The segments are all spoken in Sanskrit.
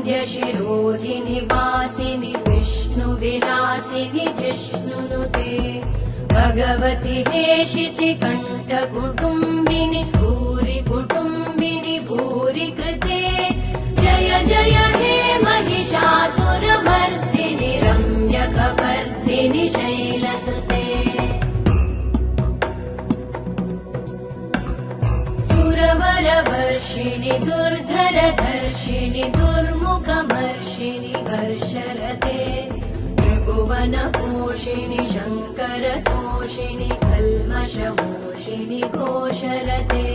श्रीवरविन्द्यशिरोधिनि वासिनि विष्णुविलासिनि जिष्णुनुते भगवति हेशिति कण्ठकुटुम्बिनि भूरि कुटुम्बिनि भूरि कृते जय जय हे महिषासुरमर्दिनि रम्यकपर्दिनि शैलसुते सुरवरवर्षिणि दुर्धरधर्षिणि दुर्मुखमर्षिणि हर्षरते त्रिभुवनपोषिणि शङ्करतोषिणि कल्मषमोषिणि घोषरते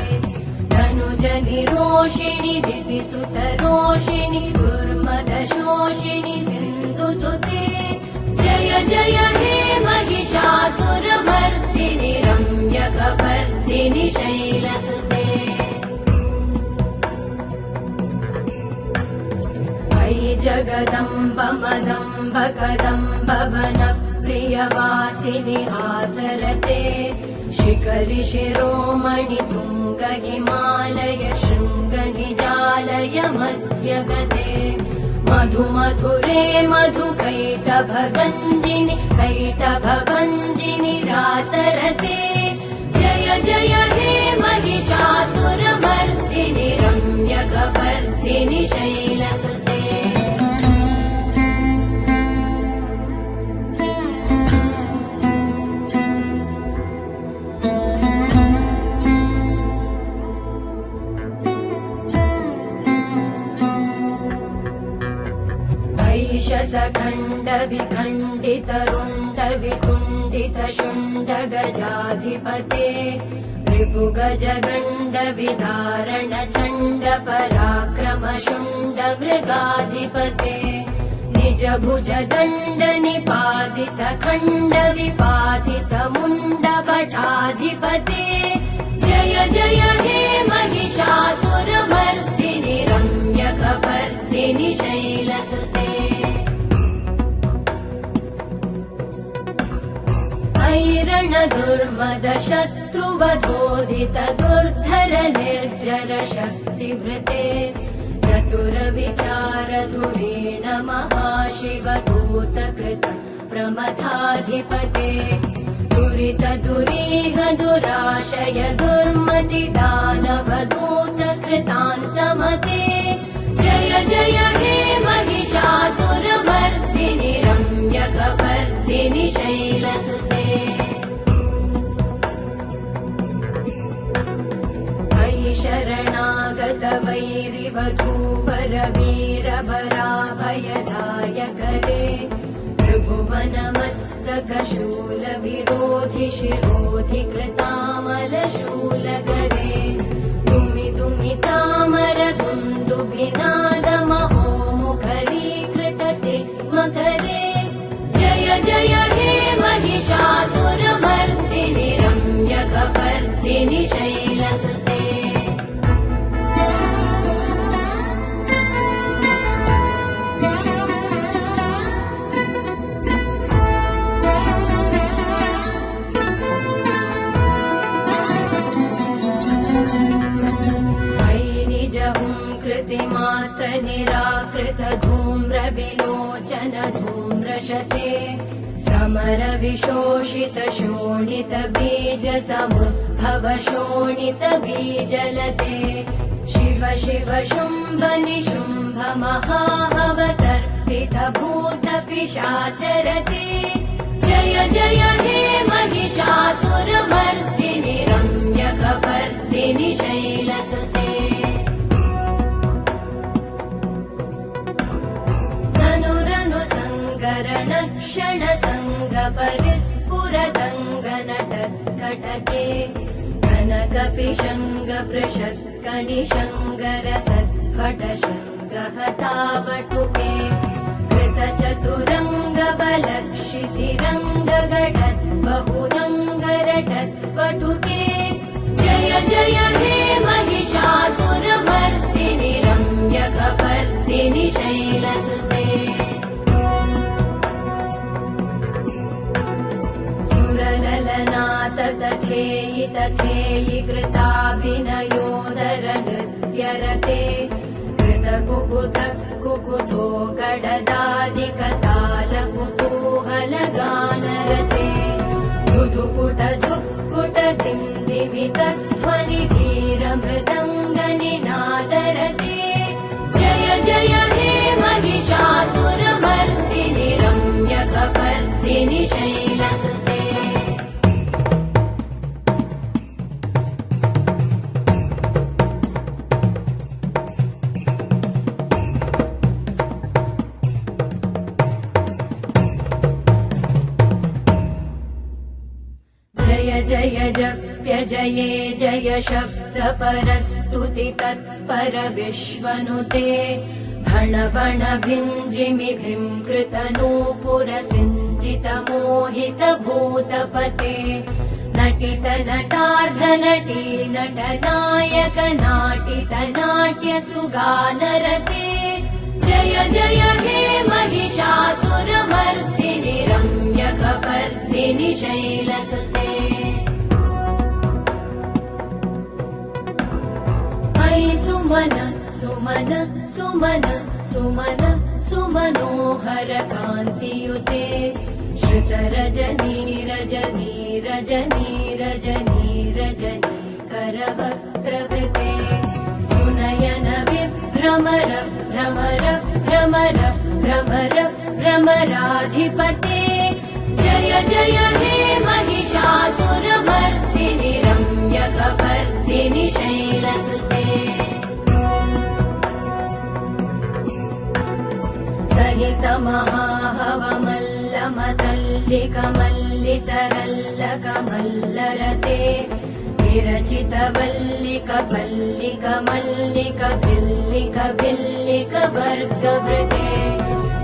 धनुजनिरोषिणि दितिसुतरोषिणि दुर्मदशोषिणि सिन्धुसुते जय जय हे महिषासुरमर्दिनि रम्यकपर्दिनि शैलसुते अयि जगदम्ब मदम्ब कदम्ब वनप्रियवासिनि हासरते शिखरि शिरोमणि तुङ्ग हिमालय शृङ्ग निजालय मध्यगते मधु मधुरे मधु कैटभगञ्जिनि कैटभभञ्जिनि रासरते जय जय हे महिषासुरमर्दिनि रम्यकपर्दिनि शैलसुते शतखण्ड विखण्डित रुण्ड वितुण्डित शुण्ड गजाधिपते रिपुगज गण्ड विदारण चण्ड पराक्रम शुण्ड मृगाधिपते निज भुज दण्ड निपातित खण्ड विपातित मुण्ड भटाधिपते जय जय हे महिषासुरमर्दिनि रम्यकपर्दिनि शैलसुते ऐरण दुर्मद शत्रुवधोदित दुर्धर निर्जर शक्तिभृते चतुर विचार धुरेण महाशिव दूतकृत प्रमथाधिपते दुरित दुरीह दुराशय दुर्मति दानव दूतकृतान्तमते जय जय हे महिषासुरमर्दिनि रम्यकपर्दिनि शैलसुते शरणागत वैरिवधूवर वीरवराभयदायकरे त्रिभुवनमस्तक शूल विरोधि शिरोधि कृतामलशूलकरे दुमि दुमि तामर दुन्दुभिनाद महोमुखरीकृतते मकरे जय जय हे महिषासुरमर्दिनि रम्यकपर्दिनि शैलसुते मात्र निराकृत धूम्र विलोचन धूम्रशते समर विशोषित शोणित बीज समुद्भव शोणित बीजलते शिव शिव शुम्भ निशुम्भ महाहवतर्पित भूत पिशाचरते जय जय हे महिषासुरमर्दिनि रम्यकपर्दिनि शैलसुते क्षण संग परिस्फुरदङ्गनटत्कटके कनकपिशङ्ग पृषत्कनिशङ्गर सत्फट शृङ्गहतावटुके कृतचतुरङ्ग बलक्षितिरङ्ग घटत् बहुरङ्गरटत्पटुके जय जय हे महिषासुरमर्दिनि रम्यकपर्दिनि शैलसुते तथेयि तथेयि कृताभिनयोदर नृत्यरते कृत कुकुत कुकुतो गडदादिकतालकुतूहलगानरते धुधुकुट झुक्कुट दिन्दिमितध्वनि धीरमृदङ्गनिनादरते जय जय हे महिषासुरमर्दिनि रम्यकपर्दिनि शैलसुते जय जय जप्य जये जय शब्द परस्तुति तत्पर विश्वनुते भण भण भिञ्जिमि भीङ्कृत नूपुर सिञ्चित मोहित भूतपते नटित नटार्ध नटी नट नायक नाटित नाट्य सुगानरते जय जय हे महिषासुरमर्दिनि रम्यकपर्दिनि शैलसुते सुमन सुमन सुमन सुमन सुमनोहर कान्तियुते श्रुत रजनी रजनी रजनी रजनी रजनी करवक्त्रवृते सुनयन विभ्रमर भ्रमर भ्रमर भ्रमर भ्रमराधिपते जय जय हे महिषासुरमर्दिनि रम्यकपर्दिनि शैलसुते सहित महाहवमल्लमतल्लिकमल्लितरल्लकमल्लरते विरचित वल्लिक पल्लिक मल्लिक भिल्लिक भिल्लिक वर्गवृते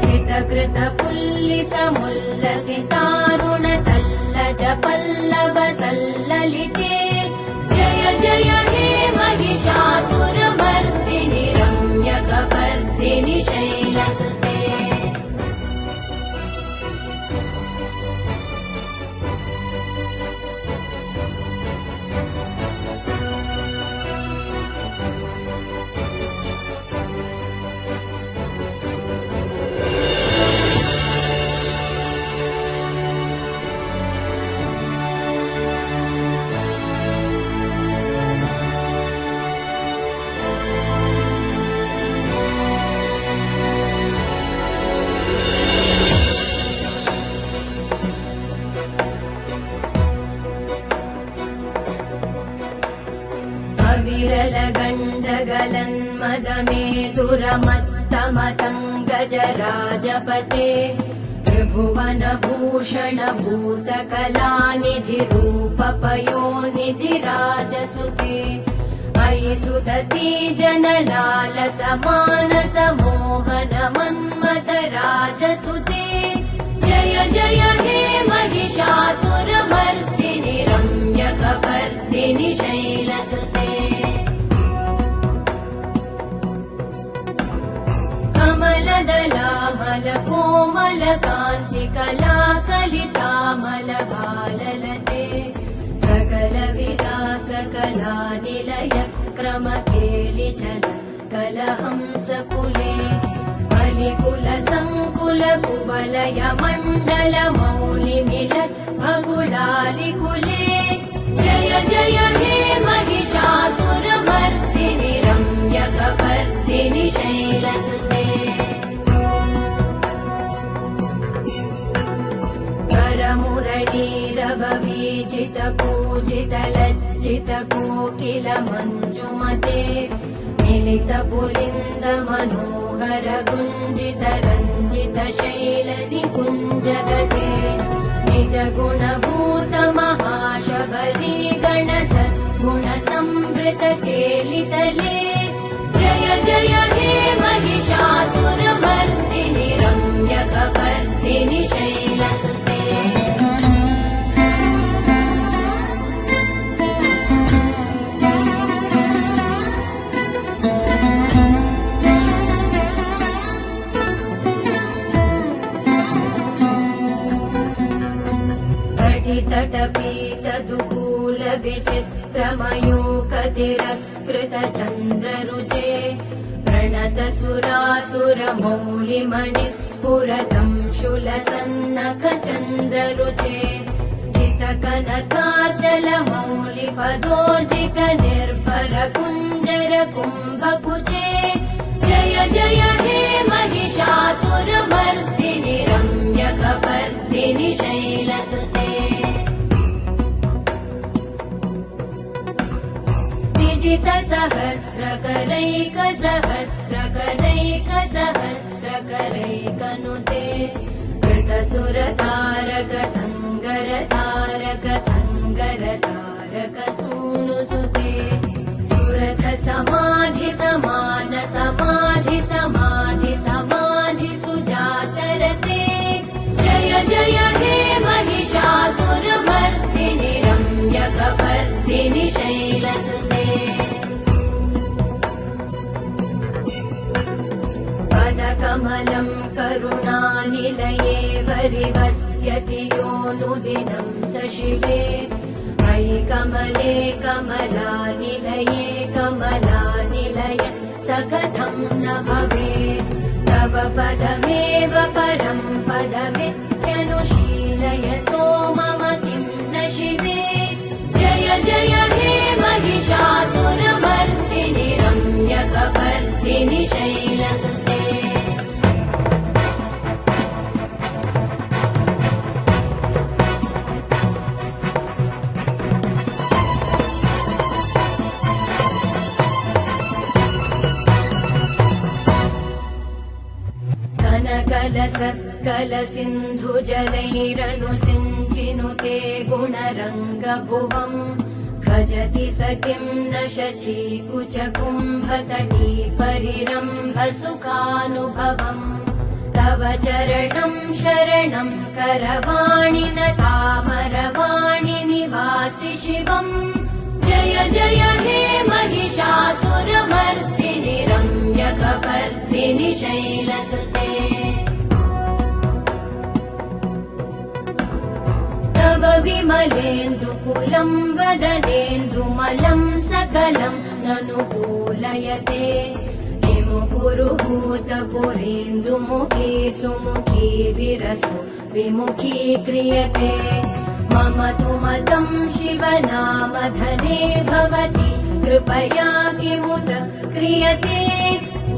सितकृत पुल्लिस मुल्लसितारुण तल्लज पल्लव सल्ललिते जय जय हे महिषासुरमर्दिनि रम्यकपर्दिनि शैलसुते विरलगण्डगलन्मदमेदुरमत्तमतङ्गजराजपते त्रिभुवनभूषण भूतकलानिधिरूपपयोनिधिराजसुते अयि सुदती जनलालस मानस मोहन मन्मथ राजसुते जय जय हे महिषासुरमर्दिनि रम्यकपर्दिनि शैलसुते कमलदलामल कोमल कान्ति कलाकलितामल भाललते सकल विलास कलानिलय क्रम केलिचल कलहंस कुले बलिकुल संकुल कुवलय मण्डल मौलि मिलत् भकुलालिकुले जय जय हे महिषासुरमर्दिनि रम्यकपर्दिनि शैलसुते करमुरलीरववीजित कूजित लज्जित कोकिल मञ्जुमते मिलित पुलिन्द मनोहर गुञ्जित रञ्जित शैल निकुञ्जगते निज गुणभूत महाशबरी गण सद्गुण संवृत केलितले जय जय हे महिषासुरमर्दिनि रम्यकपर्दिनि शैलसुते तटपीतदुकूल विचित्रमयूख तिरस्कृत चन्द्ररुचे प्रणतसुरासुरमौलिमणिस्फुरतं शूलसन्नखचन्द्ररुचे जितकनकाचलमौलिपदोर्जितनिर्भरकुञ्जरकुम्भकुचे जय जय हे महिषासुरमर्दिनि रम्यकपर्दिनि शैलसुते विजितसहस्रकरैकसहस्रकरैकसहस्रकरैकनुते कृतसुरतारक संगरतारकसूनुसुते सुरथ समाधि समान समाधि समाधि समाधि सुजातरते जय जय हे महिषासुरमर्दिनि रम्यकपर्दिनि शैलसुते पदकमलं करुणानिलये वरिवस्यति योऽनुदिनं स शिवे मयि कमले कमलानिलये कमलानिलय स कथं न भवेत् तव पदमेव परं पदमित्यनुशीलयतो मम किं न शिवे जय जय हे महिषासुरमर्दिनि रम्यकपर्दिनि शैलसुते कनकलसत्कलसिन्धुजलैरनुसिञ्चिनुते गुणरङ्गभुवम् भजति स किं न शचीकुचकुम्भतटी परिरम्भसुखानुभवम् तव चरणं शरणं करवाणि न तामरवाणि निवासि शिवम् जय जय हे महिषासुरमर्दिनि रम्यकपर्दिनि शैलसुते तव विमलेन्दुकुलं वदनेन्दुमलं सकलं ननुकूलयते किमु पुरुहूतपुरेन्दुमुखी सुमुखी विरसो विमुखी क्रियते मम तु मतं शिवनामधने भवति कृपया किमुत क्रियते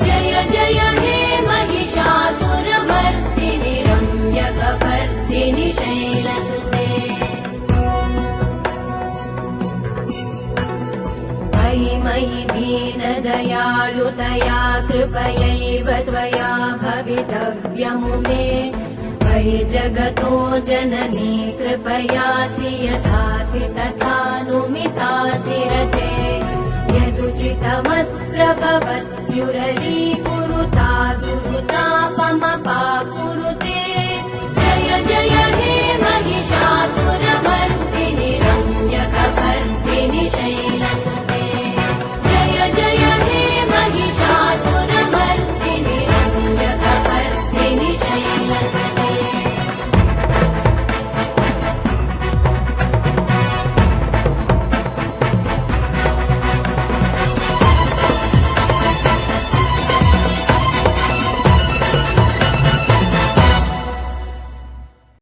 जय जय हे महिषासुरमर्दिनि रम्यकपर्दिनि शैलसुते मयि मयि दीनदयालुतया कृपयैव त्वया भवितव्यमुमे मयि जगतो जननी कृपयासि यथासि तथानुमितासि रते यदुचितमत्र भवत्युररीकुरुता दुरुतापमपा